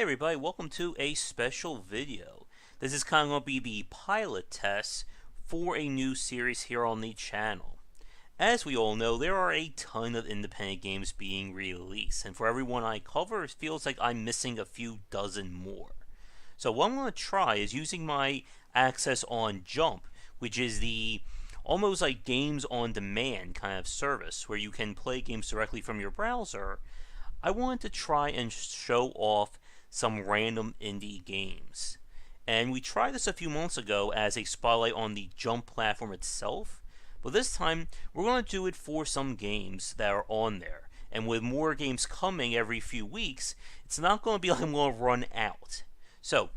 Hey everybody, welcome to a special video. This is kind of going to be the pilot test for a new series here on the channel. As we all know, there are a ton of independent games being released, and for every one I cover, it feels like I'm missing a few dozen more. So what I'm going to try is using my access on Jump, which is the almost like games on demand kind of service where you can play games directly from your browser. I wanted to try and show off some random indie games. And we tried this a few months ago as a spotlight on the Jump platform itself, but this time we're going to do it for some games that are on there. And with more games coming every few weeks, it's not going to be like I'm going to run out. So,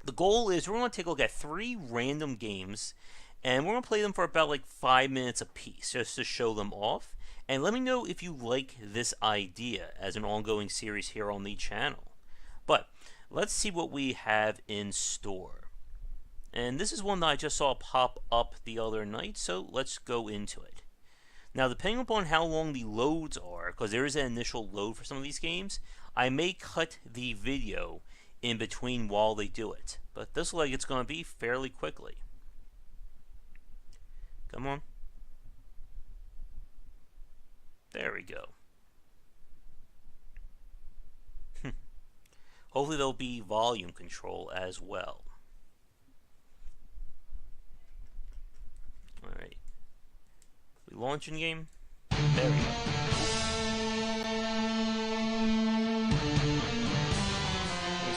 the goal is we're going to take a look at 3 random games, and we're going to play them for about like 5 minutes a piece, just to show them off. And let me know if you like this idea as an ongoing series here on the channel. But let's see what we have in store. And this is one that I just saw pop up the other night, so let's go into it. Now, depending upon how long the loads are, because there is an initial load for some of these games, I may cut the video in between while they do it. But this looks like it's going to be fairly quickly. Come on. There we go. Hopefully there'll be volume control as well. Alright. We launch in game? There we go. Let me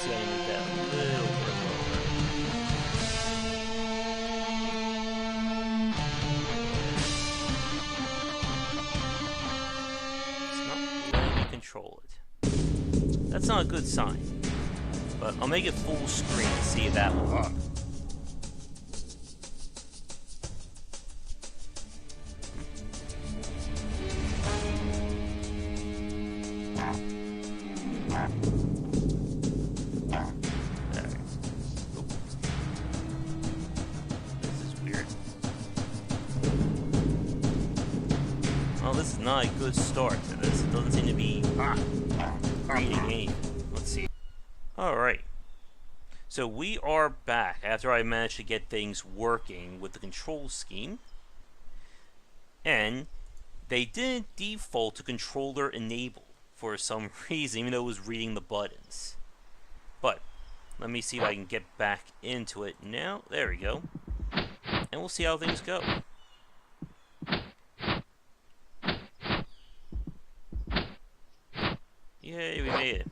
see how I can make that a little bit lower. It's not letting me control it. That's not a good sign. But I'll make it full screen to see if that will work. This is weird. Well, this is not a good start to this. It doesn't seem to be reading aim. Let's see. Alright, so we are back after I managed to get things working with the control scheme, and they didn't default to controller enable for some reason, even though it was reading the buttons. But let me see if I can get back into it now. There we go, and we'll see how things go. Yay, we made it.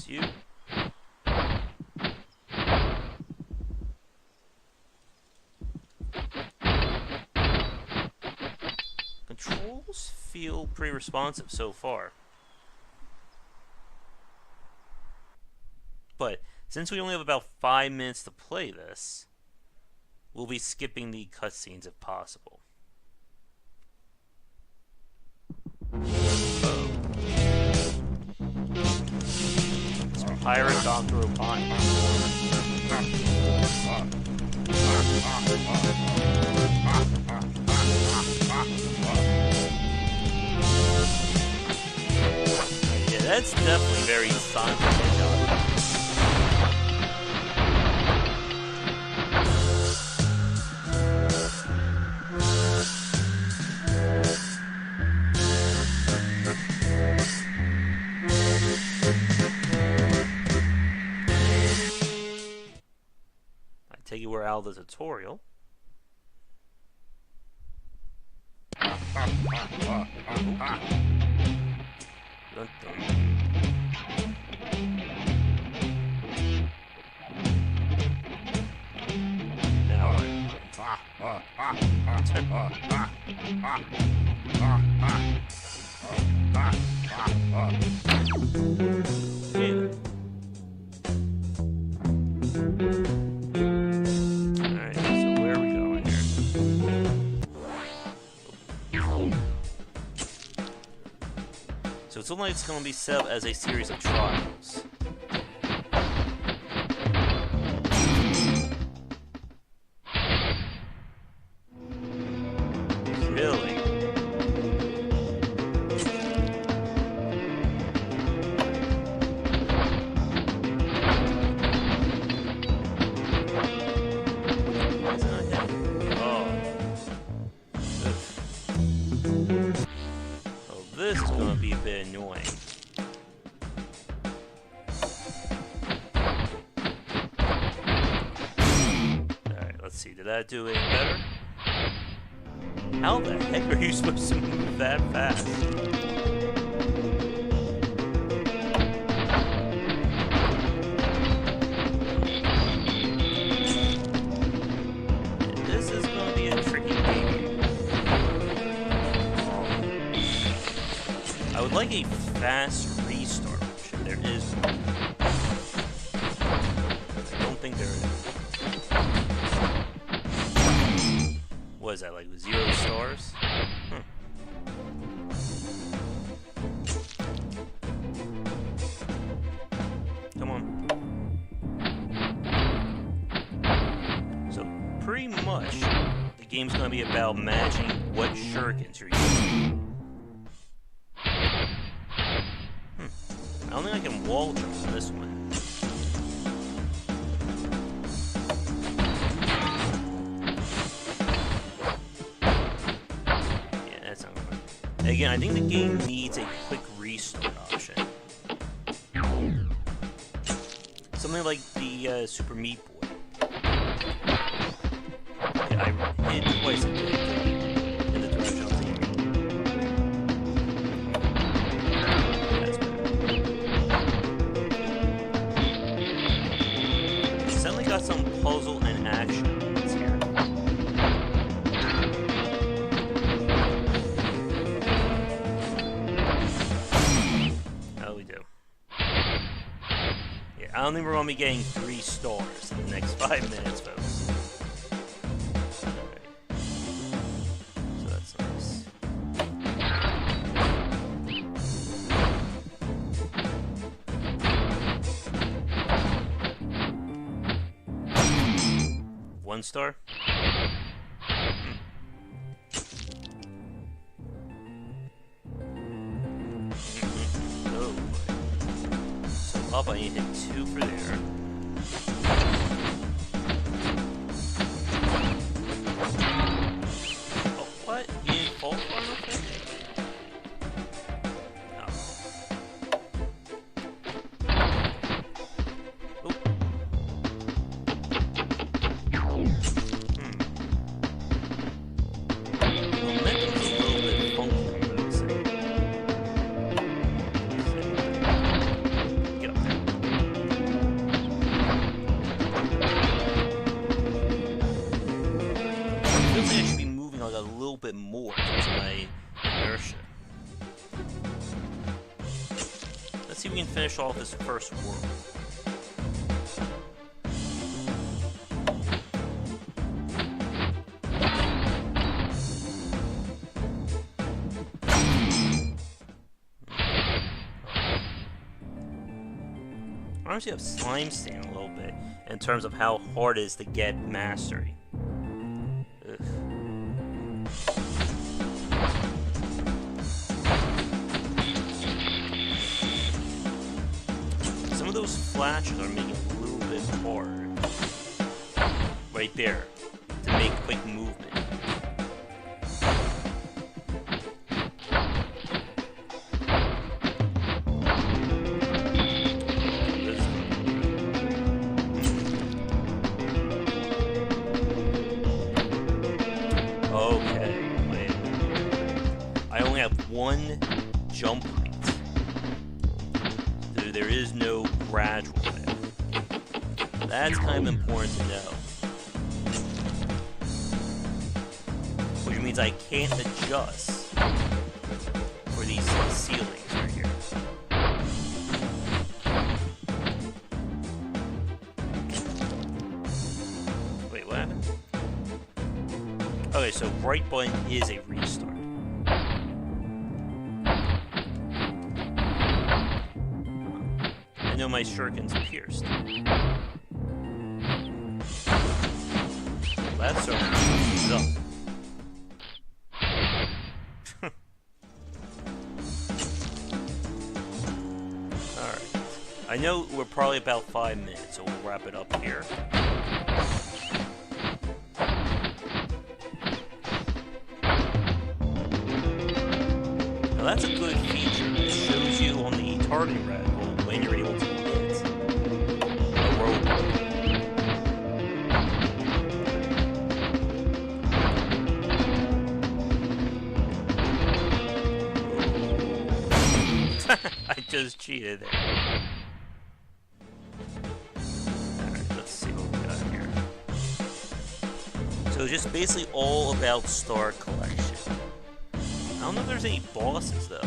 You. Controls feel pretty responsive so far. But since we only have about 5 minutes to play this, we'll be skipping the cutscenes if possible. Pirate Dr. O'Pine. Yeah, that's definitely very Sonic the Hedgehog. Take you out of the tutorial. Dun, dun. Now so it's only it's going to be set up as a series of trials. Really? see, did that do any better? How the heck are you supposed to move that fast? This is going to be a tricky game. I would like a fast restart option. There is one. I don't think there is. What is that, like 0 stars? Come on. So, pretty much, the game's gonna be about matching what shurikens you're using. I don't think I can wall jump on this one. Again, I think the game needs a quick restart option. Something like the Super Meat Boy. Yeah, I hit twice in the direction I was aiming. That's better. Suddenly got some puzzle and action elements here. I don't think we're going to be getting 3 stars in the next 5 minutes, folks. Alright. So that's nice. One star? Up, I need to hit 2 for there. Oh, what? You didn't fall for anything? No. Oh. Momentum's a little bit funky, I'm gonna say. A little bit more because of my inertia. Let's see if we can finish off this first world. I honestly have slime stain a little bit in terms of how hard it is to get mastery. Ugh. Some of those flashes are making it a little bit hard. Right there. To make quick movement. Okay, wait. I only have 1 jump height. There is no gradual there. That's kind of important to know. Which means I can't adjust for these ceilings right here. Wait, what happened? Okay, so right button is a restart. I know my shuriken's pierced. That's so up. Alright. I know we're probably about 5 minutes, so we'll wrap it up here. Now that's a good feature. It shows you on the targeting reticle when you're able to hit a robot. just cheated there. Alright, let's see what we got here. So just basically all about star collection. I don't know if there's any bosses though.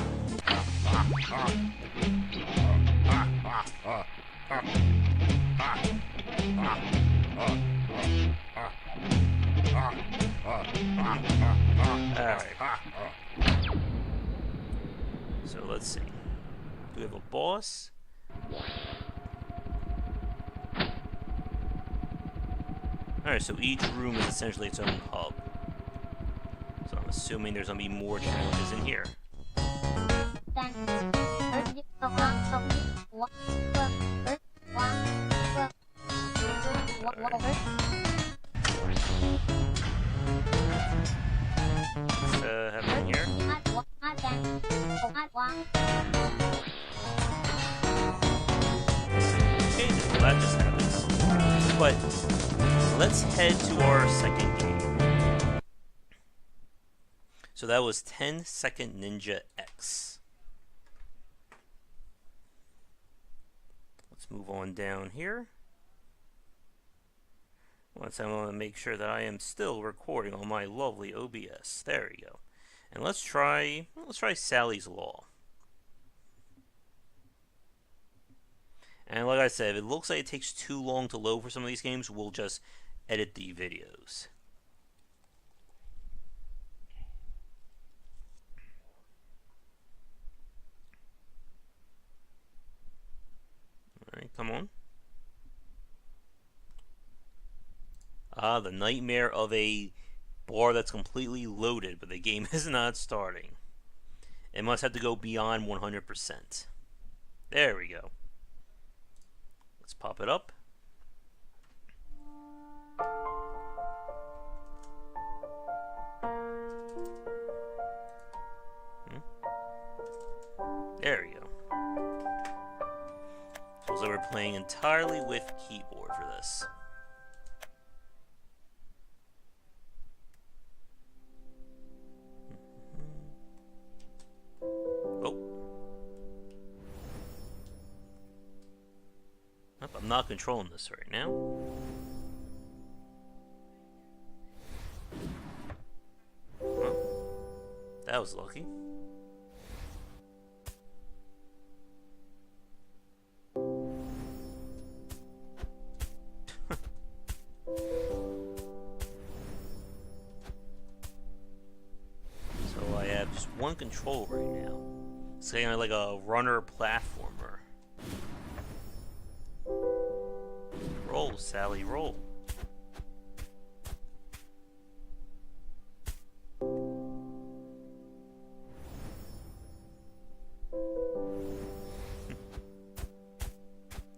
Alright. So let's see. Do we have a boss? Alright, so each room is essentially its own hub. So I'm assuming there's gonna be more challenges in here. What's happening here? Okay, well that just happens. But let's head to our second game. So that was 10 Second Ninja X. Let's move on down here. Once I want to make sure that I am still recording on my lovely OBS. There we go. And let's try Sally's Law. And like I said, if it looks like it takes too long to load for some of these games, we'll just edit the videos. Alright, come on. Ah, the nightmare of a bar that's completely loaded, but the game is not starting. It must have to go beyond 100%. There we go. Let's pop it up. There we go. So we're playing entirely with keyboard for this. I'm not controlling this right now. Well, that was lucky. So I have just one control right now. It's kind of like a runner platformer. Roll, Sally, roll.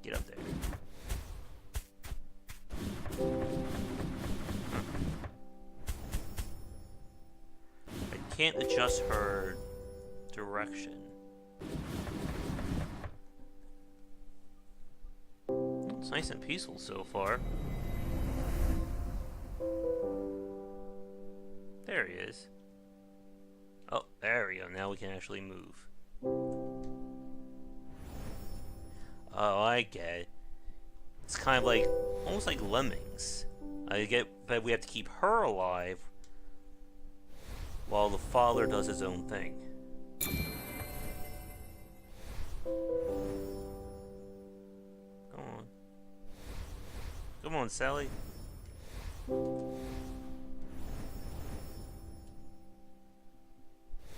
Get up there. I can't adjust her direction. It's nice and peaceful so far. There he is. Oh, there we go. Now we can actually move. Oh, I get it. It's kind of like, almost like lemmings. I get, but we have to keep her alive while the father does his own thing. Come on, Sally.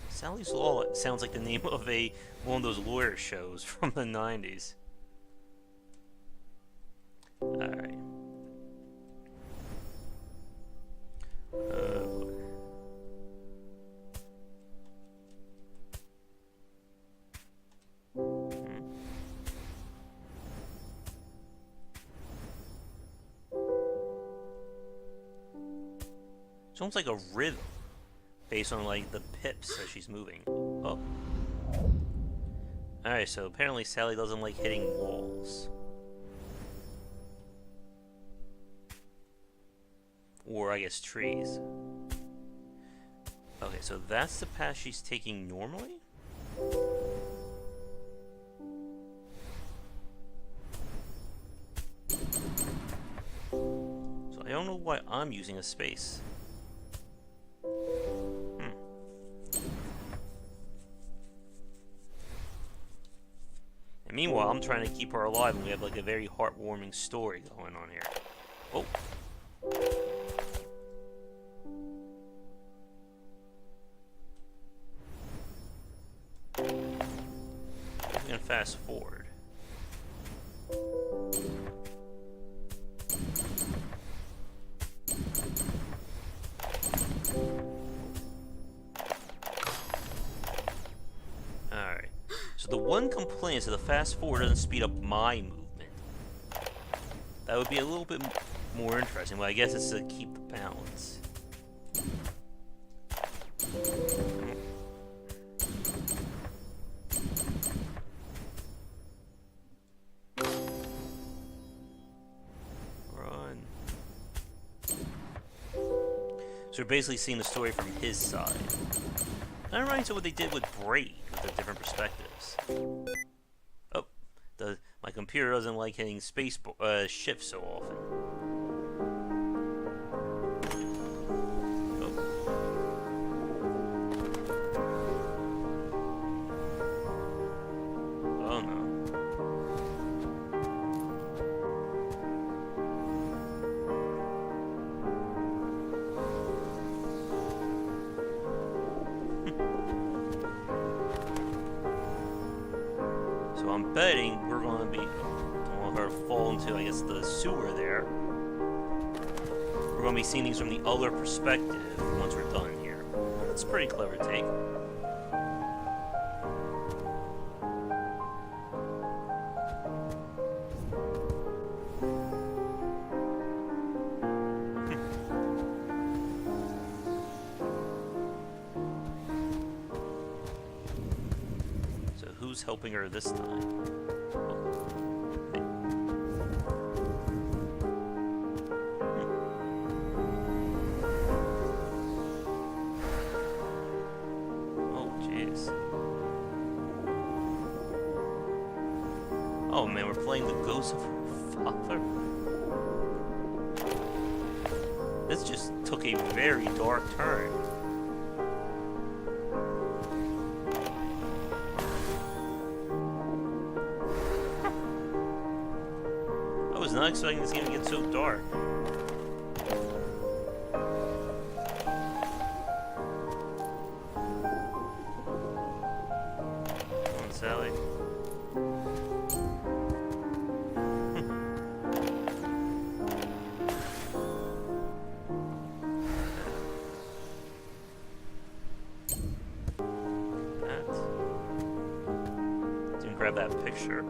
Sally's Law sounds like the name of one of those lawyer shows from the 90s. Alright. It's almost like a rhythm, based on like the pips as she's moving. Oh. Alright, so apparently Sally doesn't like hitting walls. Or I guess trees. Okay, so that's the path she's taking normally? I don't know why I'm using a space. And meanwhile, I'm trying to keep her alive, and we have like a very heartwarming story going on here. Oh. I'm gonna fast forward. Alright. So the one complaint is that the fast forward doesn't speed up my movement. That would be a little bit more interesting, but I guess it's to keep the balance. Run. So we're basically seeing the story from his side. That reminds me of what they did with Braid, with the different perspectives. Oh, my computer doesn't like hitting shift so often. Oh no. So I'm betting we're going to be, don't want her to fall into, I guess, the sewer there. We're going to be seeing things from the other perspective once we're done here. That's a pretty clever take. So who's helping her this time? Oh man, we're playing the ghost of her father. This just took a very dark turn. I was not expecting this game to get so dark. Come on, Sally. Grab that picture.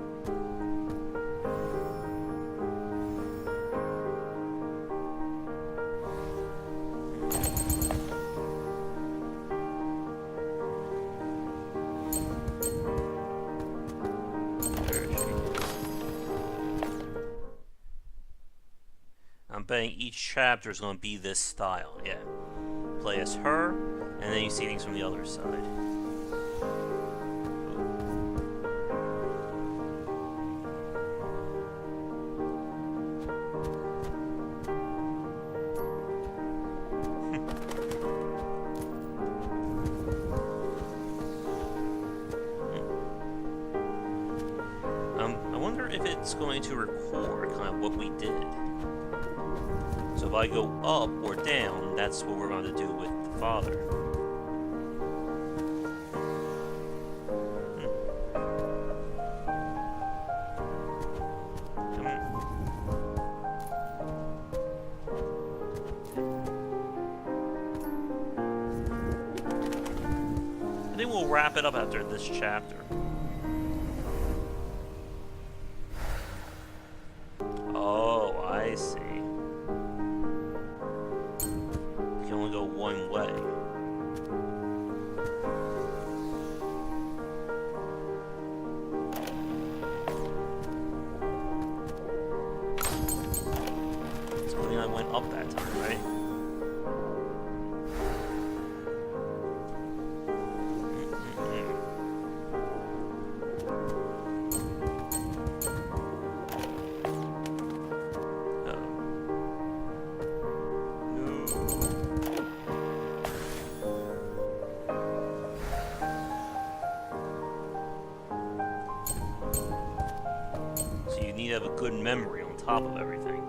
Where is she? I'm betting each chapter is going to be this style. Yeah. Play as her, and then you see things from the other side. I wonder if it's going to record kind of what we did. So if I go up or down, that's what we're going to do with the father. Come on. I think we'll wrap it up after this chapter. Oh, I see. You can only go one way. So I went up that time, right? So you need to have a good memory on top of everything.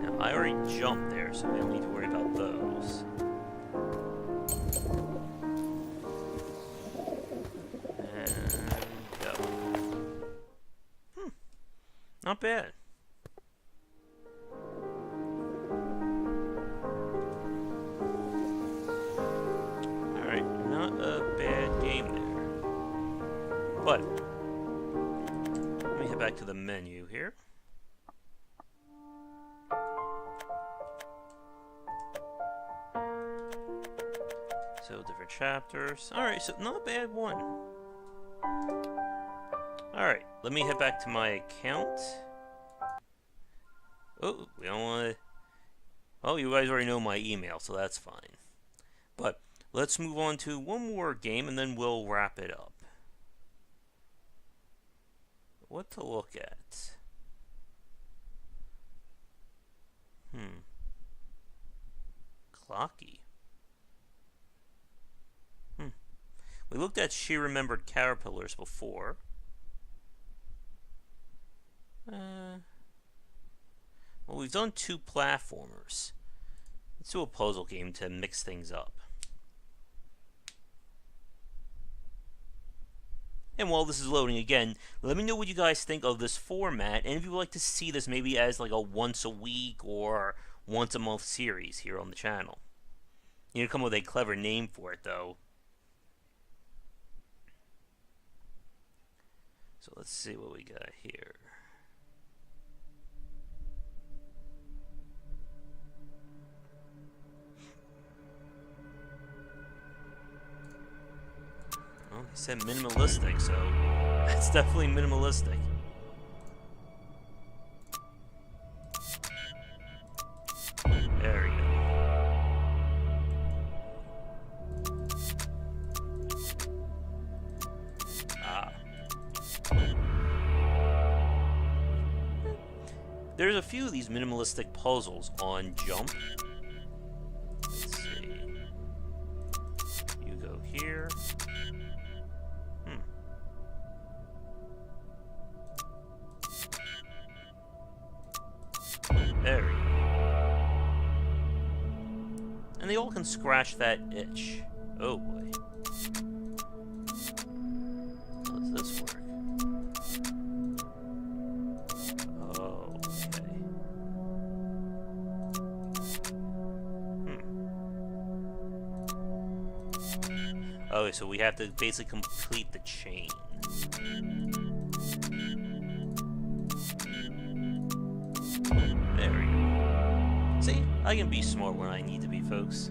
Now, I already jumped there, so we don't need to worry about those. And go. Not bad. Alright, not a bad game there. But let me head back to the menu here. So different chapters. Alright, so not a bad one. Alright, let me head back to my account. Oh, we don't want to... Well, you guys already know my email, so that's fine. But let's move on to one more game, and then we'll wrap it up. What to look at? Clocky. We looked at She Remembered Caterpillars before. Well, we've done 2 platformers. Let's do a puzzle game to mix things up. And while this is loading again, let me know what you guys think of this format, and if you would like to see this maybe as like a once a week or once a month series here on the channel. You need to come up with a clever name for it, though. So let's see what we got here. Well, he said minimalistic, so that's definitely minimalistic. There we go. There's a few of these minimalistic puzzles on Jump. Let's see. You go here. There we go. And they all can scratch that itch. Oh boy. How does this work? Okay, so we have to basically complete the chain. There we go. See, I can be smart when I need to be, folks.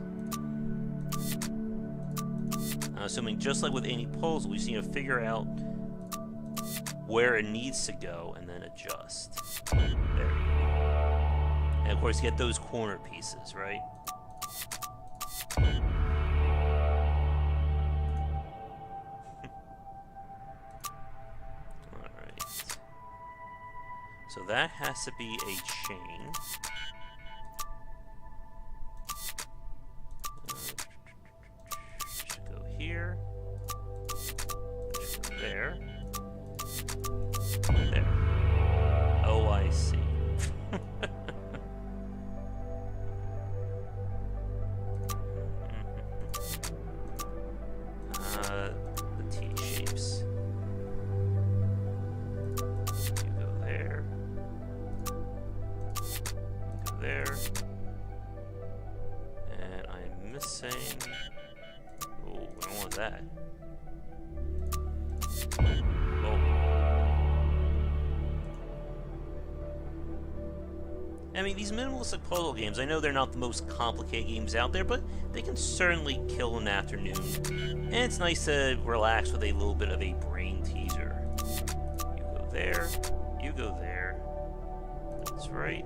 I'm assuming just like with any puzzle, we just need to figure out where it needs to go and then adjust. There we go. And of course, get those corner pieces, right? So that has to be a chain. Should go here. Should go there. There. Oh, I see. The T-shapes. There. And I'm missing... Oh, I don't want that. Oh. I mean, these minimalistic puzzle games, I know they're not the most complicated games out there, but they can certainly kill an afternoon. And it's nice to relax with a little bit of a brain teaser. You go there. You go there. That's right.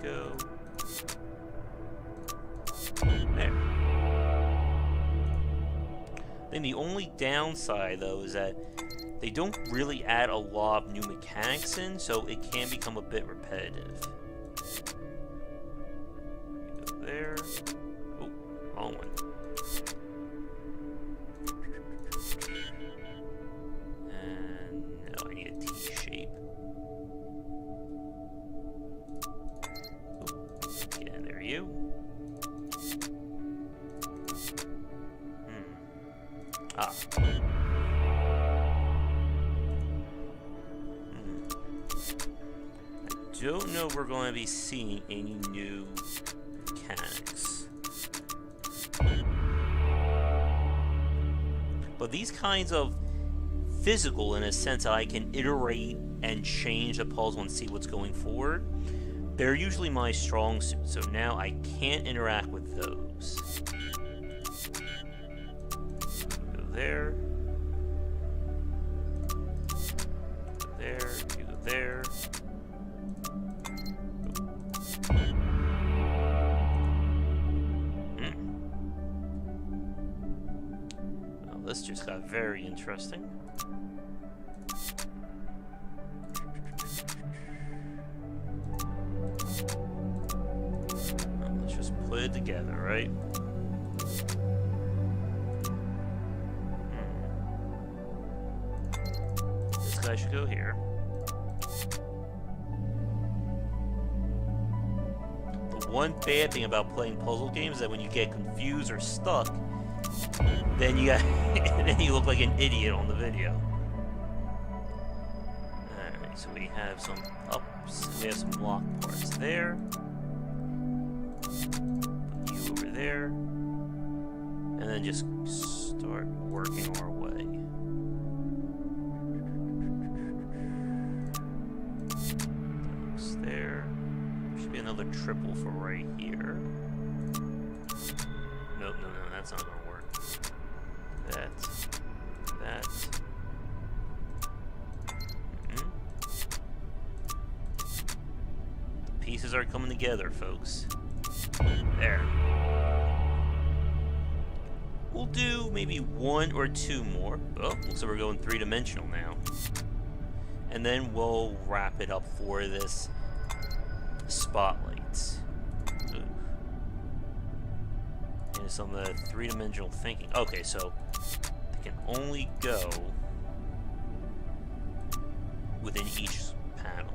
Go there. Then the only downside, though, is that they don't really add a lot of new mechanics in, so it can become a bit repetitive. Go there. Oh, wrong one. And no, I need a T shape. Oh, get in there, you. Ah. I don't know if we're going to be seeing any new mechanics. But these kinds of physical, in a sense that I can iterate and change the puzzle and see what's going forward, they're usually my strong suit. So now I can't interact with those. There, you go there. Well, this just got very interesting. Well, let's just put it together, right? I should go here. The one bad thing about playing puzzle games is that when you get confused or stuck, then you look like an idiot on the video. Alright, so we have some ups, we have some lock parts there. Put you over there. And then just start working our way. There should be another triple for right here. Nope, no, that's not gonna work. That. The pieces are coming together, folks. There. We'll do maybe one or two more. Oh, looks like we're going three-dimensional now. And then we'll wrap it up for this spotlights. And some of the three-dimensional thinking. Okay, so they can only go within each panel.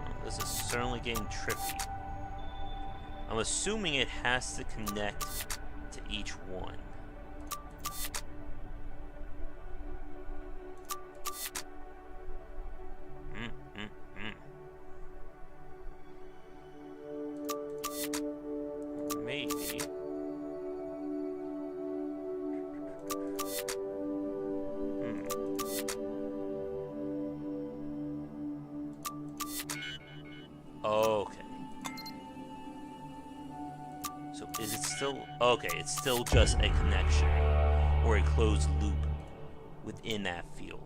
Well, this is certainly getting trippy. I'm assuming it has to connect to each one. Maybe. Okay. So is it still... Okay, it's still just a connection or a closed loop within that field.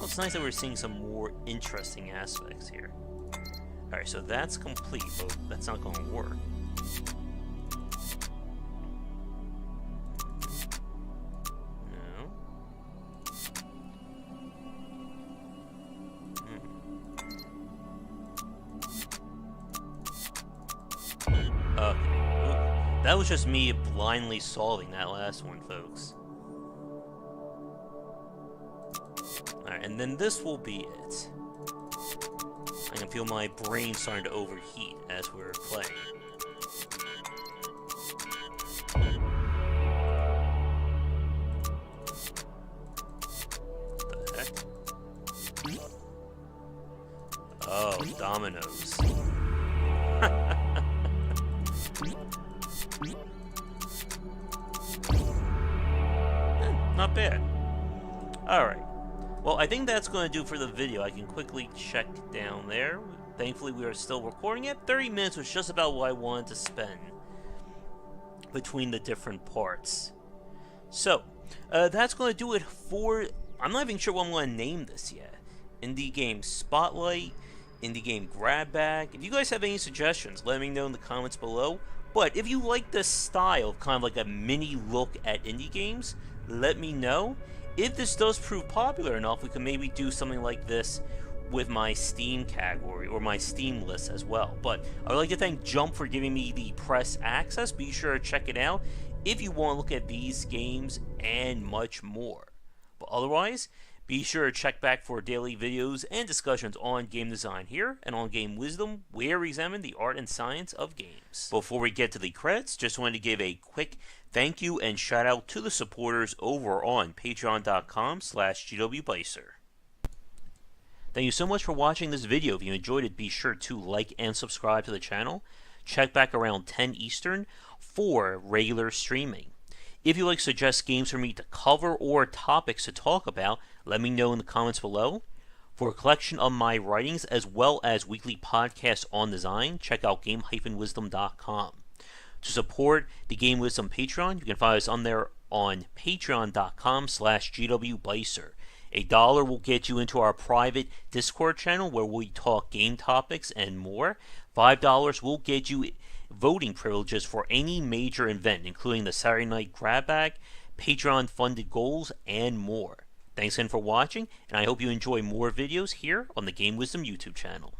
It's nice that we're seeing some more interesting aspects here. Alright, so that's complete, but that's not going to work. No. Okay. Ooh, that was just me blindly solving that last one, folks. And then this will be it. I can feel my brain starting to overheat as we're playing. What the heck? Oh, dominoes. Not bad. Alright. Well, I think that's going to do for the video. I can quickly check down there. Thankfully, we are still recording it. 30 minutes was just about what I wanted to spend between the different parts. So, that's going to do it for... I'm not even sure what I'm going to name this yet. Indie Game Spotlight, Indie Game Grab Bag. If you guys have any suggestions, let me know in the comments below. But if you like this style, kind of like a mini look at indie games, let me know. If this does prove popular enough, we can maybe do something like this with my Steam category, or my Steam list as well. But I would like to thank Jump for giving me the press access. Be sure to check it out if you want to look at these games and much more. But otherwise, be sure to check back for daily videos and discussions on game design here and on Game Wisdom, where we examine the art and science of games. Before we get to the credits, just wanted to give a quick thank you and shout out to the supporters over on patreon.com/GWBycer. Thank you so much for watching this video. If you enjoyed it, be sure to like and subscribe to the channel. Check back around 10 Eastern for regular streaming. If you'd like to suggest games for me to cover or topics to talk about, let me know in the comments below. For a collection of my writings as well as weekly podcasts on design, check out game-wisdom.com. To support the Game Wisdom Patreon, you can find us on there on patreon.com/GWBycer. $1 will get you into our private Discord channel where we talk game topics and more. $5 will get you voting privileges for any major event, including the Saturday Night Grab Bag, Patreon-funded goals, and more. Thanks again for watching, and I hope you enjoy more videos here on the Game Wisdom YouTube channel.